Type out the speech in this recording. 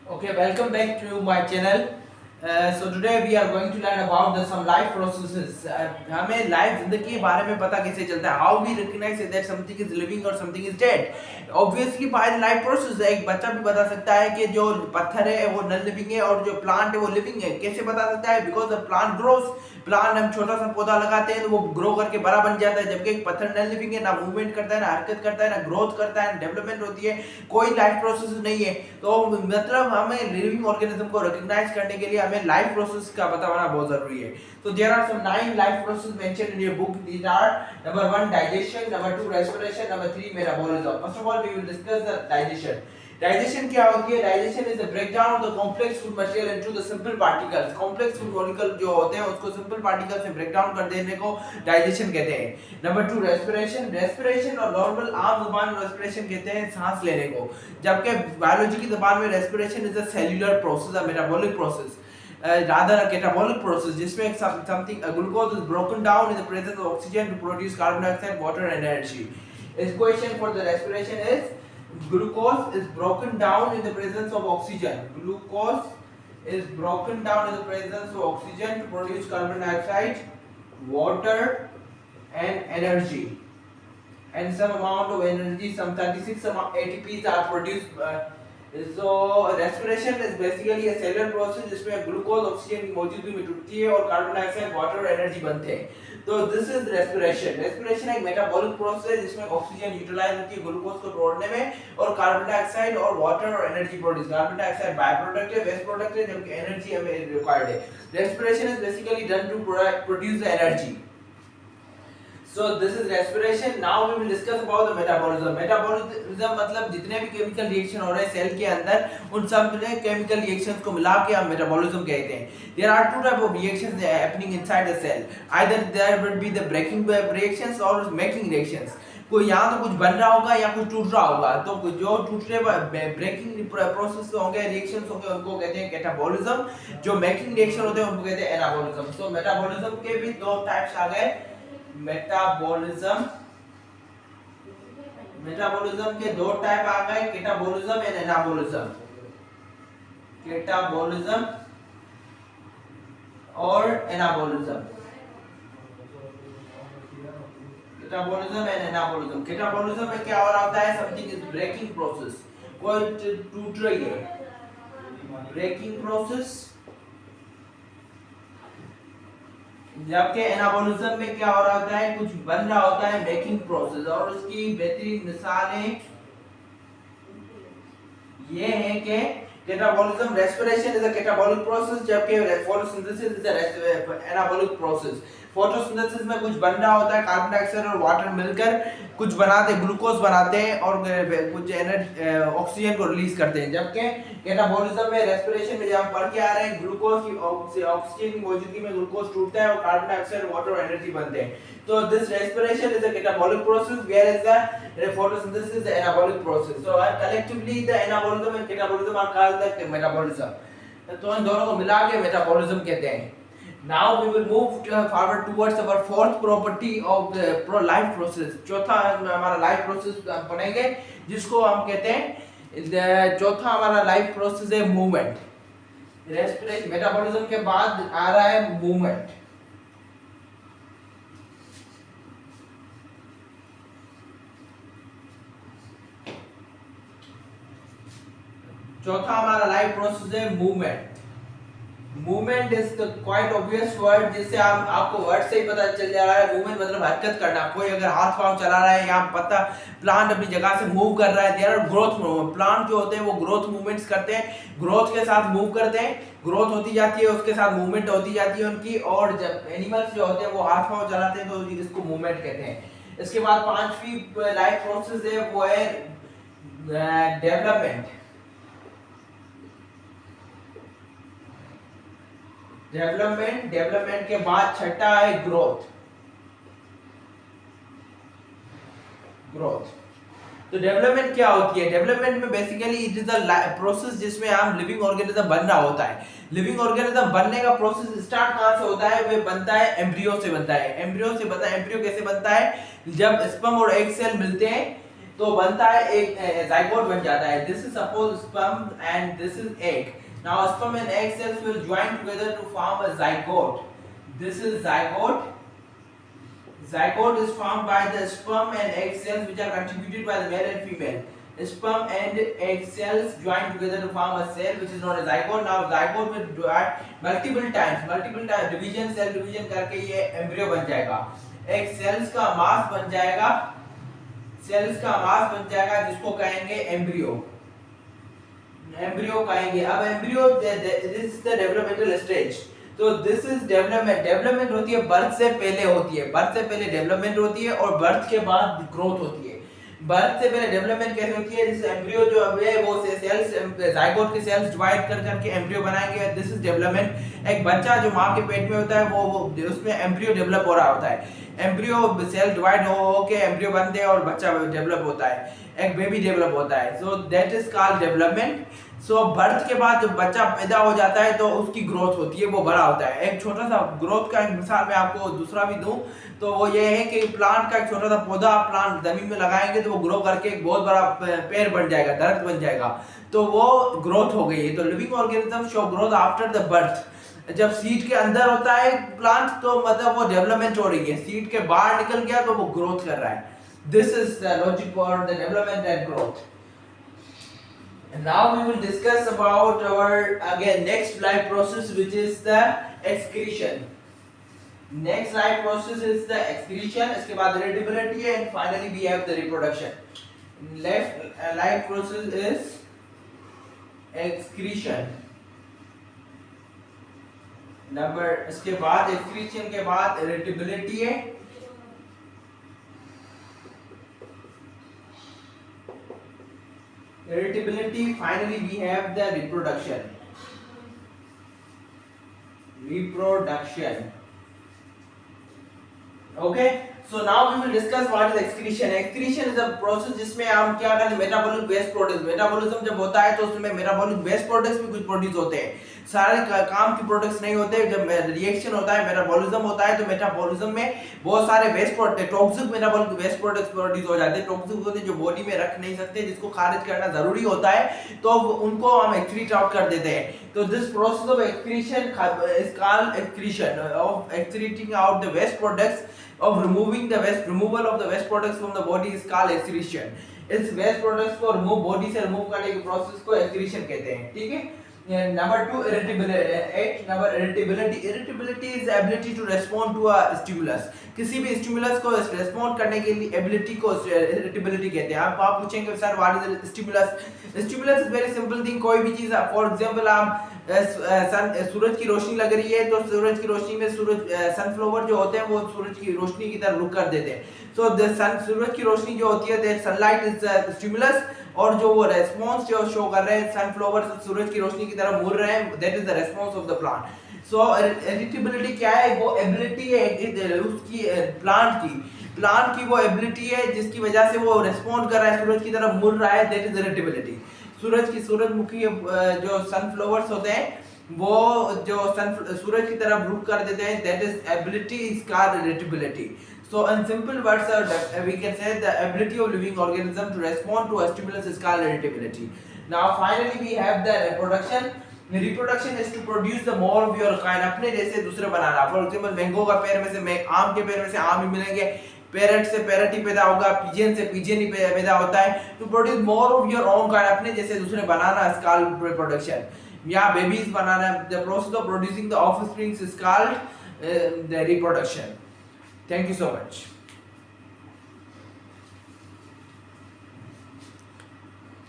Okay, welcome back to my channel. So today we are going to learn about some life processes. हमें life जिंदगी के बारे में पता कैसे चलता है? How we recognize that something is living or something is dead? Obviously by the life process एक बच्चा भी बता सकता है कि जो पत्थर है वो नॉन लिविंग है और जो प्लांट है वो लिविंग है. कैसे बता सकता है? Because the plant grows. Plant हम छोटा सा पौधा लगाते हैं तो वो ग्रो करके बड़ा बन जाता है, जबकि एक पत्थर नॉन लिविंग है, ना मूवमेंट करता है, ना हरकत करता है, ना ग्रोथ करता है, ना डेवलपमेंट होती है, कोई लाइफ प्रोसेस नहीं है. तो मतलब हमें लिविंग ऑर्गेनिज्म को रिकॉग्नाइज करने के लिए हमें लाइफ प्रोसेस का पता होना बहुत जरूरी है. तो there are some 9 life process mentioned in your book. These are number 1 digestion, number 2 respiration, number 3 metabolism. First of all we will discuss the digestion. Digestion क्या होती है? Digestion is the breakdown of the complex food material into the simple particles. Complex food molecule जो होते हैं उसको simple particles में break down कर देने को डाइजेशन कहते हैं. Number 2 respiration. रेस्पिरेशन और नॉर्मल आम जुबान में रेस्पिरेशन कहते हैं सांस लेने को, जबकि बायोलॉजी की जुबान में respiration is a cellular process, a metabolic process, rather a catabolic process जिसमें something glucose is broken down in the presence of oxygen to produce carbon dioxide, water and energy. Equation for the respiration is glucose is broken down in the presence of oxygen. Glucose is broken down in the presence of oxygen to produce carbon dioxide, water and energy. And some amount of energy, some 36 ATPs are produced. So respiration is basically a cellular process जिसमें glucose oxygen की मौजूदगी में टूटती है और carbon dioxide, water और energy बनते हैं. तो दिस इज रेस्पिरेशन. रेस्पिरेशन एक मेटाबॉलिक प्रोसेस है जिसमें ऑक्सीजन यूटिलाइज होती है ग्लूकोज को तोड़ने में और कार्बन डाइऑक्साइड और वाटर और energy produce. Carbon dioxide by product है, वेस्ट प्रोडक्ट है, जबकि एनर्जी हमें रिक्वायर्ड है. Respiration is basically done to produce the energy. So this is respiration. Now we will discuss about the metabolism. Metabolism मतलब जितने भी chemical reaction हो रहे हैं सेल के अंदर, उन सब ने केमिकल रिएक्शंस को मिला के हम मेटाबॉलिज्म कहते हैं. There are two type of reactions happening inside the cell. Either there will be the breaking reactions or making reactions. कोई यहाँ तो कुछ बन रहा होगा या कुछ टूट रहा होगा. तो जो टूटने ब्रेकिंग प्रोसेस होंगे, रिएक्शंस होंगे, उनको कहते हैं कैटाबॉलिज्म. जो मेकिंग रिएक्शन होते हैं उनको कहते हैं एनाबॉलिज्म. सो मेटाबॉलिज्म के भी दो टाइप्स आ गए. मेटाबॉलिज्म मेटाबॉलिज्म के दो टाइप आ गए, कैटाबॉलिज्म एंड एनाबॉलिज्म. कैटाबॉलिज्म और anabolism. Catabolism and anabolism. Catabolism में क्या हो रहा होता है? समथिंग इज ब्रेकिंग प्रोसेस, कोई टूट रही है, ब्रेकिंग प्रोसेस. जबकि एनाबॉलिज्म में क्या हो रहा होता है? कुछ बन रहा होता है, मेकिंग प्रोसेस. और उसकी बेहतरीन मिसालें ये हैं कि catabolism, respiration is a catabolic process, जबकि photosynthesis is a anabolic process. Photosynthesis में कुछ बन रहा होता है, कार्बन डाइऑक्साइड और वाटर मिलकर कुछ बनाते हैं, ग्लूकोज बनाते हैं और कुछ एनर्जी ऑक्सीजन को रिलीज करते हैं. जबकि कैटाबॉलिज्म में, रेस्पिरेशन में जब हम पढ़ के आ रहे हैं, ग्लूकोज की ऑक्सीजन की मौजूदगी में ग्लूकोज टूटता है और कार्बन डाइऑक्साइड, वाटर और एनर्जी बनते हैं. So this respiration is a catabolic process, whereas the photosynthesis is the anabolic process. So collectively the anabolism and catabolism are called the metabolism. तो इन दोनों को मिला के मेटाबॉलिज्म कहते हैं. Now we will move forward towards our fourth property of the life process. चौथा हमारा life process पढ़ेंगे जिसको हम कहते हैं, चौथा हमारा life process है movement. Respiration, मेटाबॉलिज्म के बाद आ रहा है movement. चौथा हमारा लाइफ प्रोसेस है movement. Movement is the quite obvious word, जिससे आपको वर्ड से ही पता चल जा रहा है. मूवमेंट मतलब हरकत करना. कोई अगर हाथ पांव चला रहा है या पता प्लांट अपनी जगह से मूव कर रहा है, there are growth movement. Plant जो होते हैं वो ग्रोथ मूवमेंट्स करते हैं, ग्रोथ के साथ मूव करते हैं, ग्रोथ होती जाती है, उसके साथ मूवमेंट होती जाती है उनकी. और जब एनिमल्स जो होते हैं वो हाथ पांव चलाते हैं तो इसको मूवमेंट कहते हैं. इसके बाद पांचवी लाइफ प्रोसेस है वो है डेवलपमेंट. डेवलपमेंट के बाद छठा है ग्रोथ. तो डेवलपमेंट क्या होती है? डेवलपमेंट में basically it is a process जिसमें हम लिविंग ऑर्गेनिज्म बन रहा होता है. लिविंग ऑर्गेनिज्म बनने का प्रोसेस स्टार्ट कहां से होता है? वो बनता है एम्ब्रियो से बनता है. एम्ब्रियो कैसे बनता है? जब स्पर्म और एग सेल मिलते हैं तो बनता है एक जाइगोट बन जाता है. This is suppose sperm and this is egg. Now sperm and egg cells will join together to form a zygote. This is zygote. Zygote is formed by the sperm and egg cells which are contributed by the male and female. Sperm and egg cells join together to form a cell which is known as zygote. Now zygote will divide multiple times division, cell division करके ये embryo बन जाएगा. एक cells का mass बन जाएगा. cells का mass बन जाएगा जिसको कहेंगे embryo. embryo कहेंगे. अब embryo this is the developmental stage. तो दिस इज डेवलपमेंट. डेवलपमेंट होती है बर्थ से पहले होती है. बर्थ से पहले डेवलपमेंट होती है और बर्थ के बाद ग्रोथ होती है. बर्थ से पहले डेवलपमेंट कैसे होती है? जिस एम्ब्रियो जो है वो सेल्स जाइगोट के सेल्स डिवाइड कर करके एम्ब्रियो बनाएंगे. This is development. एक बच्चा जो मां के पेट में होता है वो उसमें एम्ब्रियो डेवलप हो रहा होता है. एम्ब्रियो सेल डिवाइड हो के एम्ब्रियो बनते हैं और बच्चा डेवलप होता है. एक बेबी डेवलप होता है. So that is called development. So birth के बाद जब बच्चा पैदा हो जाता है तो उसकी ग्रोथ होती है, वो बड़ा होता है. एक छोटा सा ग्रोथ का एक मिसाल मैं आपको दूसरा भी दूं तो वो ये है कि प्लांट का एक छोटा सा पौधा आप प्लांट जमीन में लगाएंगे तो वो ग्रो करके एक बहुत बड़ा पेड़ बन जाएगा, दरख्त बन जाएगा. तो वो ग्रोथ हो गई है. तो living organism show growth after the birth. जब सीड के अंदर होता है प्लांट तो मतलब वो डेवलपमेंट हो रही है. सीड के बाहर निकल गया तो वो ग्रोथ कर रहा है. This is the logic for the development and growth. And now we will discuss about our again next life process which is the excretion. Next life process is the excretion. इसके बाद irritability है and finally we have the reproduction. Left life process is excretion. Number इसके बाद excretion के बाद irritability है. Irritability. Finally we have the reproduction. Okay, so now we will discuss what is excretion. Excretion is a process जिसमें हम क्या करते हैं, metabolic waste products. Metabolism जब होता है तो उसमें metabolic waste products भी कुछ प्रोड्यूस होते हैं. सारे काम के प्रोडक्ट्स नहीं होते. जब रिएक्शन होता है, मेटाबॉलिज्म होता है तो मेटाबॉलिज्म में बहुत सारे waste product, toxic metabolic waste products produce हो जाते हैं. टॉक्सिक होते हैं जो बॉडी में रख नहीं सकते, जिसको खारिज करना जरूरी होता है, तो उनको हम एक्सक्रीट आउट कर देते हैं. तो this process of excretion is called excretion of excreting out the waste products of removing the waste. Removal of the waste products from the body is called excretion. इस waste products को remove, body से remove करने के process को excretion कहते हैं. ठीक है. Number 2, irritability. Number irritability. Irritability is the ability to respond to a stimulus. किसी भी stimulus को respond करने के लिए ability को irritability कहते हैं. आप पूछेंगे sir what is stimulus? Stimulus is very simple thing. कोई भी चीज, for example आप सूरज की रोशनी लग रही है तो सूरज की रोशनी में सनफ्लावर जो होते हैं वो सूरज की रोशनी की तरफ रुख कर देते हैं. सो सूरज की रोशनी जो होती है सनलाइट इज स्टिमुलस, और जो वो रेस्पॉन्स जो शो कर रहे हैं सनफ्लावर सूरज की रोशनी की तरफ मुड़ रहे हैं, that is the response of the plant. So irritability क्या है? वो एबिलिटी है उसकी प्लांट की वो एबिलिटी है जिसकी वजह से वो रेस्पॉन्ड कर रहा है, सूरज की तरफ मुड़ रहा है, दैट इज इरिटेबिलिटी. सूरजमुखी जो सनफ्लावर्स होते हैं वो जो सूरज की तरफ रुख कर देते हैं, that is ability is called irritability. So in simple words, we can say the ability of living organism to respond to a stimulus is called irritability. Now finally we have the reproduction. Reproduction is to produce the more of your kind. अपने जैसे दूसरे बनाना. For example, mango का पेड़ में से आम के पेड़ में से आम ही मिलेंगे, पैरट से पैरट ही पैदा होगा, पिजन से पिजन ही पैदा होता है. To produce more of your own kind, अपने जैसे दूसरे बनाना is called reproduction. या babies banana, the process of producing the offspring is called the reproduction. Thank you so much.